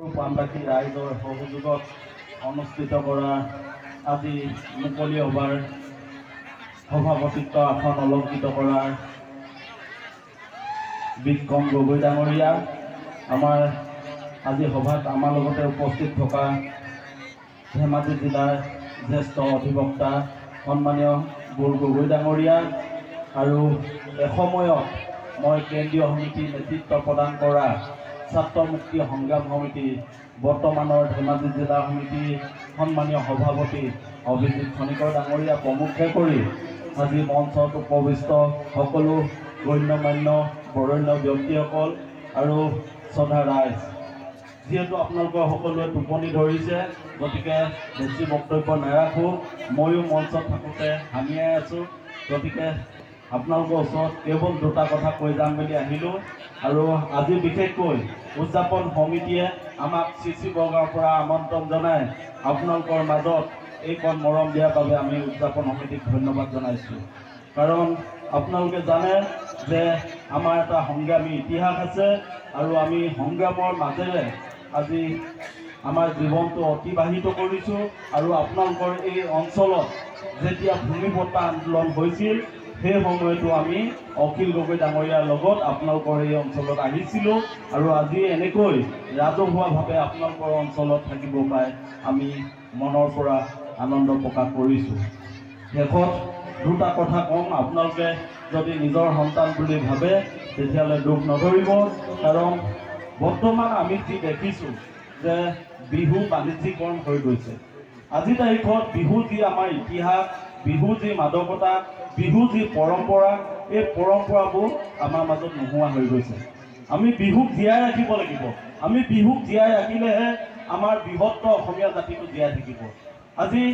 পানবাসী ৰাইজৰ সহযোগত অনুষ্ঠিত কৰা আজি মুকলি সভাৰ সভাপতিত্ব আসন অলংকৃত কৰাৰ বিক্ৰম গগৈ ডাঙৰীয়া, আমাৰ আজি সভাত আমাৰ লগতে উপস্থিত থকা ধেমাজি জিলাৰ জ্যেষ্ঠ অধিবক্তা সন্মানীয় বুৰ গগৈ ডাঙৰীয়া আৰু এসময়ত মই কেন্দ্ৰীয় সমিতিৰ নেতৃত্ব প্ৰদান কৰা ছাত্ৰ মুক্তি সংগ্ৰাম সমিতি বৰ্তমানৰ ধেমাজি জিলা সমিতিৰ সন্মানীয় সভাপতি অভিজিত খনিকৰ ডাঙৰীয়া প্ৰমুখ্যে কৰি আজি মঞ্চত উপবিষ্ট সকলো গণ্যমান্য বৰেণ্য ব্যক্তিসকল আৰু শ্ৰদ্ধা ৰাইজ, যিহেতু আপোনালোকৰ সকলোৱে টোপনি ধৰিছে, গতিকে বেছি বক্তব্য নাৰাখোঁ। ময়ো মঞ্চত থাকোঁতে হামিয়াই আছোঁ, গতিকে আপোনালোকৰ ওচৰত কেৱল দুটা কথা কৈ যাম বুলি আহিলোঁ। আৰু আজি বিশেষকৈ উদযাপন সমিতিয়ে আমাক চিচি বৰ্গৰ পৰা আমন্ত্ৰণ জনাই আপোনালোকৰ মাজত এইকণ মৰম দিয়াৰ বাবে আমি উদযাপন সমিতিক ধন্যবাদ জনাইছোঁ। কাৰণ আপোনালোকে জানে যে আমাৰ এটা সংগ্ৰামী ইতিহাস আছে আৰু আমি সংগ্ৰামৰ মাজেৰে আজি আমাৰ জীৱনটো অতিবাহিত কৰিছোঁ। আৰু আপোনালোকৰ এই অঞ্চলত যেতিয়া ভূমিপট্টা আন্দোলন হৈছিল সেই সময়তো আমি অখিল গগৈ ডাঙৰীয়াৰ লগত আপোনালোকৰ এই অঞ্চলত আহিছিলোঁ আৰু আজি এনেকৈ ৰাজহুৱাভাৱে আপোনালোকৰ অঞ্চলত থাকিব পাই আমি মনৰ পৰা আনন্দ প্ৰকাশ কৰিছোঁ। শেষত দুটা কথা কম, আপোনালোকে যদি নিজৰ সন্তান বুলি ভাবে তেতিয়াহ'লে দুখ নধৰিব। কাৰণ বৰ্তমান আমি যি দেখিছোঁ যে বিহু বাণিজ্যিকৰণ হৈ গৈছে। আজিৰ তাৰিখত বিহু যি আমাৰ ইতিহাস, বিহু যি মাদকতা, বিহু যি পৰম্পৰা, এই পৰম্পৰাবোৰ আমাৰ মাজত নোহোৱা হৈ গৈছে। আমি বিহুক জীয়াই ৰাখিব লাগিব। আমি বিহুক জীয়াই ৰাখিলেহে আমাৰ বৃহত্তৰ অসমীয়া জাতিটো জীয়াই থাকিব। আজি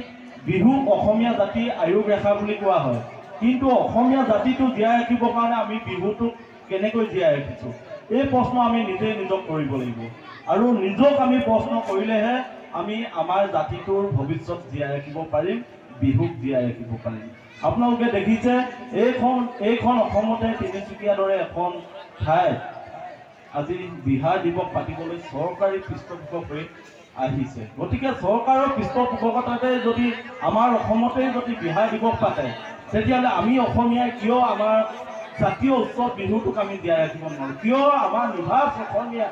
বিহুক অসমীয়া জাতি আয়ুস ৰেখা বুলি কোৱা হয়, কিন্তু অসমীয়া জাতিটো জীয়াই ৰাখিবৰ কাৰণে আমি বিহুটোক কেনেকৈ জীয়াই ৰাখিছোঁ এই প্ৰশ্ন আমি নিজে নিজক কৰিব লাগিব। আৰু নিজক আমি প্ৰশ্ন কৰিলেহে আমি আমাৰ জাতিটোৰ ভৱিষ্যত জীয়াই ৰাখিব পাৰিম, বিহুক জীয়াই ৰাখিব পাৰিম। আপোনালোকে দেখিছে এইখন অসমতে তিনিচুকীয়াৰ দৰে এখন ঠাই আজি বিহাৰ দিৱস পাতিবলৈ চৰকাৰী পৃষ্ঠপোষক হৈ আহিছে। গতিকে চৰকাৰৰ পৃষ্ঠপোষকতাতে যদি আমাৰ অসমতেই যদি বিহাৰ দিৱস পাতে, তেতিয়াহ'লে আমি অসমীয়াই কিয় আমাৰ জাতীয় উৎসৱ বিহুটোক আমি জীয়াই ৰাখিব নোৱাৰোঁ? কিয় আমাৰ নিভাজ অসমীয়া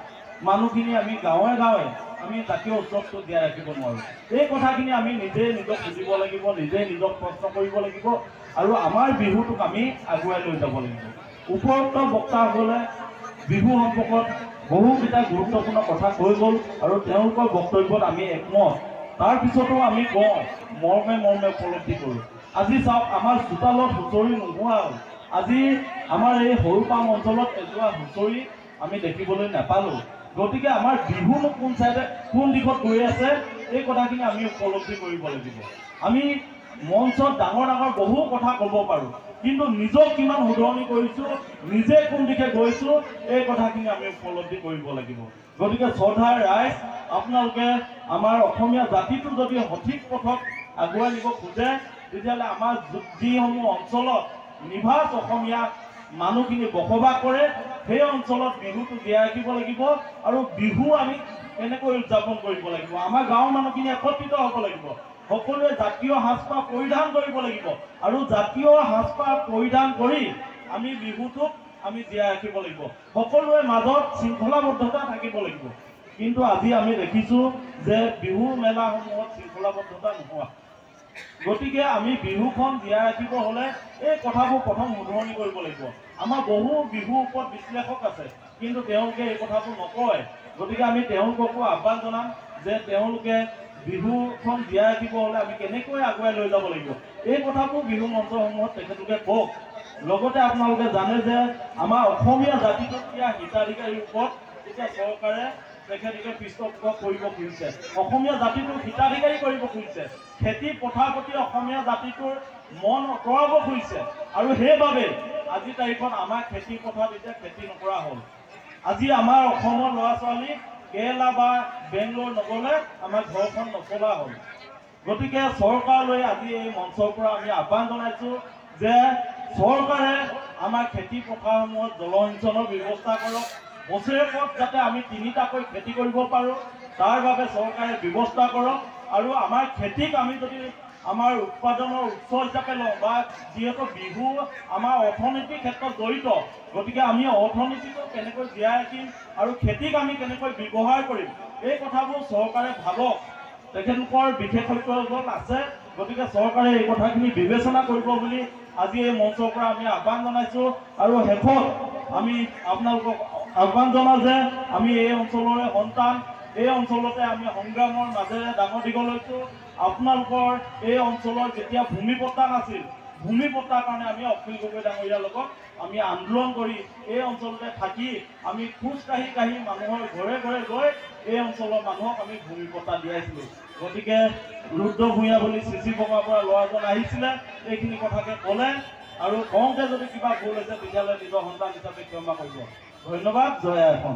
মানুহখিনি আমি গাঁৱে গাঁৱে আমি জাতীয় উৎসৱটো জীয়াই ৰাখিব নোৱাৰোঁ? এই কথাখিনি আমি নিজে নিজক বুজিব লাগিব, নিজে নিজক প্ৰশ্ন কৰিব লাগিব আৰু আমাৰ বিহুটোক আমি আগুৱাই লৈ যাব লাগিব। উপৰোক্ত বক্তাসকলে বিহু সম্পৰ্কত বহুকেইটা গুৰুত্বপূৰ্ণ কথা কৈ গ'ল আৰু তেওঁলোকৰ বক্তব্যত আমি একমত। তাৰপিছতো আমি কওঁ, মৰ্মে মৰ্মে উপলব্ধি কৰোঁ। আজি চাওক, আমাৰ চোতালত হুঁচৰি নোহোৱা হ'ল। আজি আমাৰ এই সৰুপাম অঞ্চলত এযোৰা হুঁচৰি আমি দেখিবলৈ নাপালোঁ। গতিকে আমাৰ বিহুনো কোন চাইডে কোন দিশত গৈ আছে এই কথাখিনি আমি উপলব্ধি কৰিব লাগিব। আমি মঞ্চত ডাঙৰ ডাঙৰ বহু কথা ক'ব পাৰোঁ, কিন্তু নিজক কিমান শুধৰণি কৰিছোঁ, নিজে কোন দিশে গৈছোঁ এই কথাখিনি আমি উপলব্ধি কৰিব লাগিব। গতিকে শ্ৰদ্ধাৰ ৰাইজ, আপোনালোকে আমাৰ অসমীয়া জাতিটো যদি সঠিক পথত আগুৱাই নিব খোজে, তেতিয়াহ'লে আমাৰ যিসমূহ অঞ্চলত নিভাজ অসমীয়া মানুহখিনি বসবাস কৰে সেই অঞ্চলত বিহুটো জীয়াই ৰাখিব লাগিব। আৰু বিহু আমি কেনেকৈ উদযাপন কৰিব লাগিব? আমাৰ গাঁৱৰ মানুহখিনি একত্ৰিত হ'ব লাগিব, সকলোৱে জাতীয় সাজপাৰ পৰিধান কৰিব লাগিব আৰু জাতীয় সাজপাৰ পৰিধান কৰি আমি বিহুটোক আমি জীয়াই ৰাখিব লাগিব। সকলোৰে মাজত শৃংখলাবদ্ধতা থাকিব লাগিব। কিন্তু আজি আমি দেখিছোঁ যে বিহু মেলাসমূহত শৃংখলাবদ্ধতা নোহোৱা। গতিকে আমি বিহুখন জীয়াই ৰাখিব হ'লে এই কথাবোৰ প্ৰথম শুধৰণি কৰিব লাগিব। আমাৰ বহু বিহুৰ ওপৰত বিশ্লেষক আছে, কিন্তু তেওঁলোকে এই কথাবোৰ নকয়। গতিকে আমি তেওঁলোককো আহ্বান জনাম যে তেওঁলোকে বিহুখন জীয়াই ৰাখিব হ'লে আমি কেনেকৈ আগুৱাই লৈ যাব লাগিব এই কথাবোৰ বিহু মঞ্চসমূহত তেখেতলোকে কওক। লগতে আপোনালোকে জানে যে আমাৰ অসমীয়া জাতিটোক দিয়া হিতাধিকাৰীৰ ওপৰত এতিয়া চৰকাৰে তেখেতলোকে পৃষ্ঠপোষক কৰিব খুজিছে, অসমীয়া জাতিটোৰ হিতাধিকাৰী কৰিব খুজিছে, খেতি পথাৰ প্ৰতি অসমীয়া জাতিটোৰ মন আঁতৰাব খুজিছে। আৰু সেইবাবে আজিৰ তাৰিখত আমাৰ খেতি পথাৰত এতিয়া খেতি নকৰা হ'ল। আজি আমাৰ অসমৰ ল'ৰা ছোৱালী কেৰেলা বা বেংগলোৰ নগ'লে আমাৰ ঘৰখন নচলা হ'ল। গতিকে চৰকাৰলৈ আজি এই মঞ্চৰ পৰা আমি আহ্বান জনাইছোঁ যে চৰকাৰে আমাৰ খেতি পথাৰসমূহত জলসিঞ্চনৰ ব্যৱস্থা কৰক। বছৰেকত যাতে আমি 3টাকৈ খেতি কৰিব পাৰোঁ তাৰ বাবে চৰকাৰে ব্যৱস্থা কৰক। আৰু আমাৰ খেতিক আমি যদি আমাৰ উৎপাদনৰ উৎস হিচাপে লওঁ, বা যিহেতু বিহু আমাৰ অৰ্থনীতিৰ ক্ষেত্ৰত জড়িত, গতিকে আমি অৰ্থনীতিটো কেনেকৈ জীয়াই ৰাখিম আৰু খেতিক আমি কেনেকৈ ব্যৱহাৰ কৰিম, এই কথাবোৰ চৰকাৰে ভাবক। তেখেতলোকৰ বিশেষজ্ঞজন আছে, গতিকে চৰকাৰে এই কথাখিনি বিবেচনা কৰিব বুলি আজি এই মঞ্চৰ পৰা আমি আহ্বান জনাইছোঁ। আৰু শেষত আমি আপোনালোকক আহ্বান জনাওঁ যে আমি এই অঞ্চলৰে সন্তান, এই অঞ্চলতে আমি সংগ্ৰামৰ মাজেৰে ডাঙৰ দীঘল হৈছোঁ। আপোনালোকৰ এই অঞ্চলৰ যেতিয়া ভূমি পট্টা নাছিল, ভূমি পট্টাৰ কাৰণে আমি অখিল গগৈ ডাঙৰীয়াৰ লগত আমি আন্দোলন কৰি এই অঞ্চলতে থাকি আমি খোজকাঢ়ি কাঢ়ি মানুহৰ ঘৰে ঘৰে গৈ এই অঞ্চলৰ মানুহক আমি ভূমি পট্টা দিয়াইছিলোঁ। গতিকে ৰুদ্ৰ ভূঞা বুলি চিচি বগাৰ পৰা ল'ৰাজন আহিছিলে, এইখিনি কথাকে ক'লে, আৰু কওঁতে যদি কিবা ভুল হৈছে তেতিয়াহ'লে নিজৰ সন্তান হিচাপে ক্ষমা কৰিব। ধন্যবাদ। জয় আইঅসম।